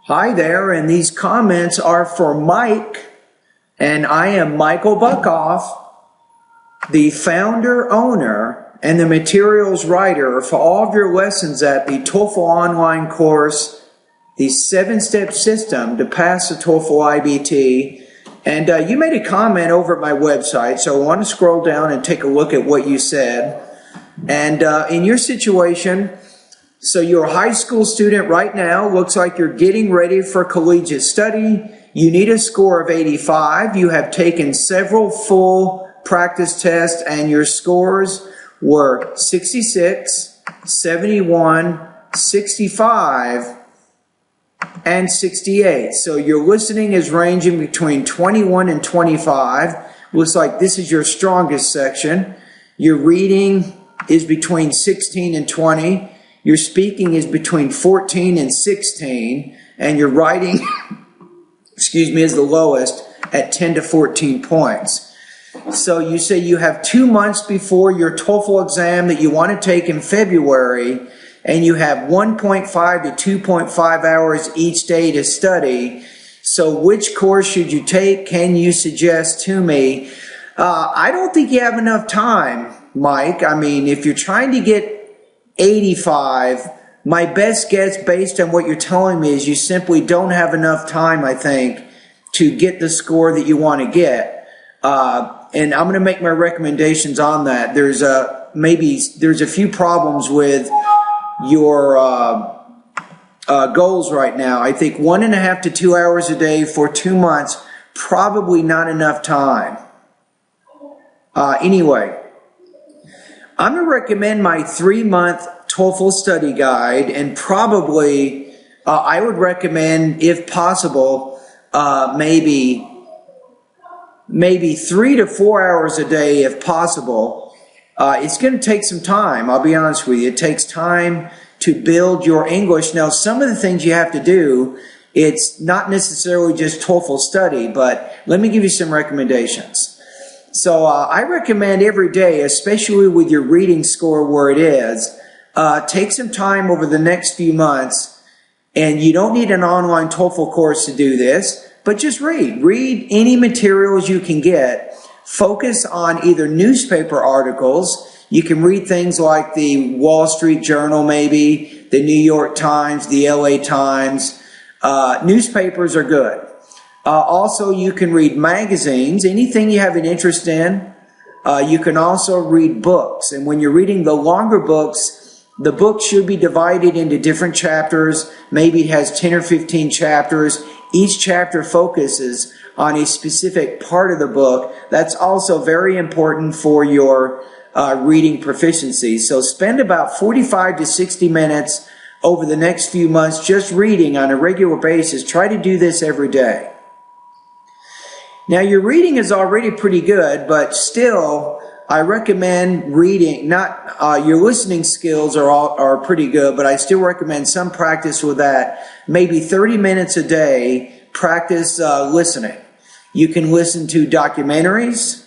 Hi there, and these comments are for Mike, and I am Michael Buckoff, the founder, owner, and the materials writer for all of your lessons at the TOEFL online course, the 7-step system to pass the TOEFL IBT. And you made a comment over at my website, so I want to scroll down and take a look at what you said. And in your situation, so you're a high school student right now, looks like you're getting ready for collegiate study. You need a score of 85. You have taken several full practice tests and your scores were 66, 71, 65, and 68. So your listening is ranging between 21 and 25. Looks like this is your strongest section. Your reading is between 16 and 20. Your speaking is between 14 and 16, and your writing, is the lowest at 10 to 14 points. So you say you have 2 months before your TOEFL exam that you want to take in February, and you have 1.5 to 2.5 hours each day to study. So which course should you take? Can you suggest to me? I don't think you have enough time, Mike. I mean, if you're trying to get 85, my best guess based on what you're telling me is you simply don't have enough time, I think, to get the score that you want to get. And I'm going to make my recommendations on that. There's a few problems with your goals right now. I think 1.5 to 2 hours a day for 2 months, probably not enough time. Anyway, I'm going to recommend my 3-month TOEFL study guide, and probably I would recommend, if possible, maybe 3 to 4 hours a day if possible. It's going to take some time, I'll be honest with you. It takes time to build your English. Now, some of the things you have to do, it's not necessarily just TOEFL study, but let me give you some recommendations. So I recommend every day, especially with your reading score where it is, take some time over the next few months, and you don't need an online TOEFL course to do this, but just read. Read any materials you can get. Focus on either newspaper articles. You can read things like the Wall Street Journal maybe, the New York Times, the LA Times. Newspapers are good. Also, you can read magazines, anything you have an interest in. You can also read books. And when you're reading the longer books, the book should be divided into different chapters. Maybe it has 10 or 15 chapters. Each chapter focuses on a specific part of the book. That's also very important for your reading proficiency. So spend about 45 to 60 minutes over the next few months just reading on a regular basis. Try to do this every day. Now, your reading is already pretty good, but still, I recommend reading. Your listening skills are pretty good, but I still recommend some practice with that. Maybe 30 minutes a day, practice listening. You can listen to documentaries,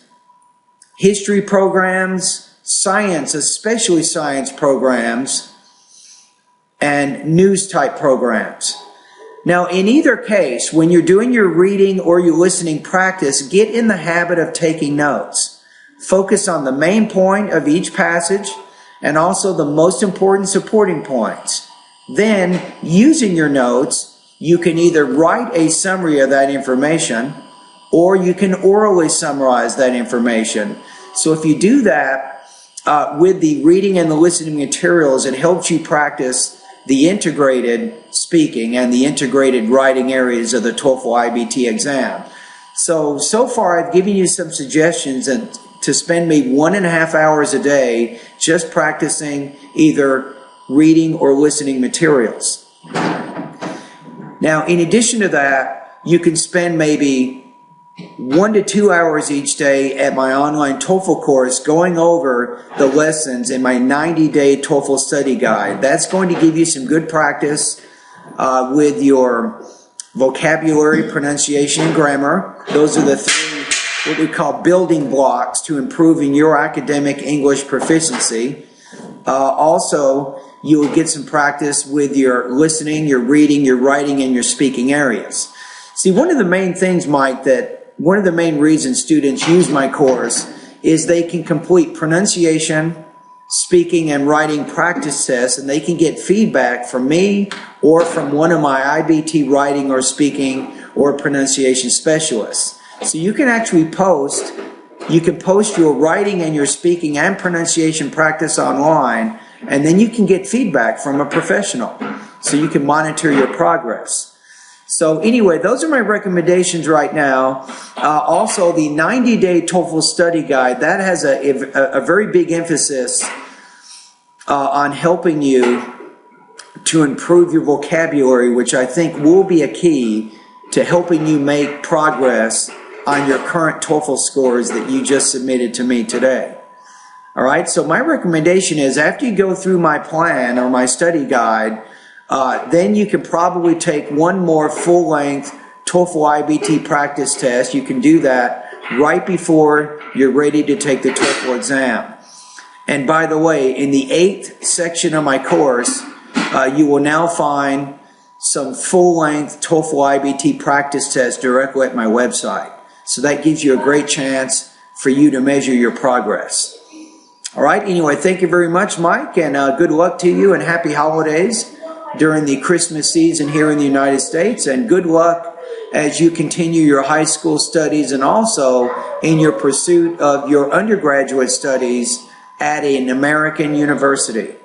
history programs, science, especially science programs, and news type programs. Now, in either case, when you're doing your reading or your listening practice, get in the habit of taking notes. Focus on the main point of each passage and also the most important supporting points. Then, using your notes, you can either write a summary of that information or you can orally summarize that information. So if you do that with the reading and the listening materials, it helps you practice the integrated speaking and the integrated writing areas of the TOEFL IBT exam. So far I've given you some suggestions to spend maybe 1.5 hours a day just practicing either reading or listening materials. Now, in addition to that, you can spend maybe 1 to 2 hours each day at my online TOEFL course going over the lessons in my 90-day TOEFL study guide. That's going to give you some good practice with your vocabulary, pronunciation, and grammar. Those are the 3, what we call building blocks to improving your academic English proficiency. Also, you will get some practice with your listening, your reading, your writing, and your speaking areas. See, one of the main things, Mike, one of the main reasons students use my course is they can complete pronunciation, speaking, and writing practice tests, and they can get feedback from me or from one of my IBT writing or speaking or pronunciation specialists. So you can actually post your writing and your speaking and pronunciation practice online, and then you can get feedback from a professional so you can monitor your progress. So anyway, those are my recommendations right now. Also, the 90-day TOEFL study guide, that has a very big emphasis on helping you to improve your vocabulary, which I think will be a key to helping you make progress on your current TOEFL scores that you just submitted to me today. All right, so my recommendation is after you go through my plan or my study guide, then you can probably take one more full-length TOEFL IBT practice test. You can do that right before you're ready to take the TOEFL exam. And by the way, in the 8th section of my course, you will now find some full-length TOEFL IBT practice tests directly at my website. So that gives you a great chance for you to measure your progress. All right, anyway, thank you very much, Mike, and good luck to you and happy holidays during the Christmas season here in the United States, and good luck as you continue your high school studies and also in your pursuit of your undergraduate studies at an American university.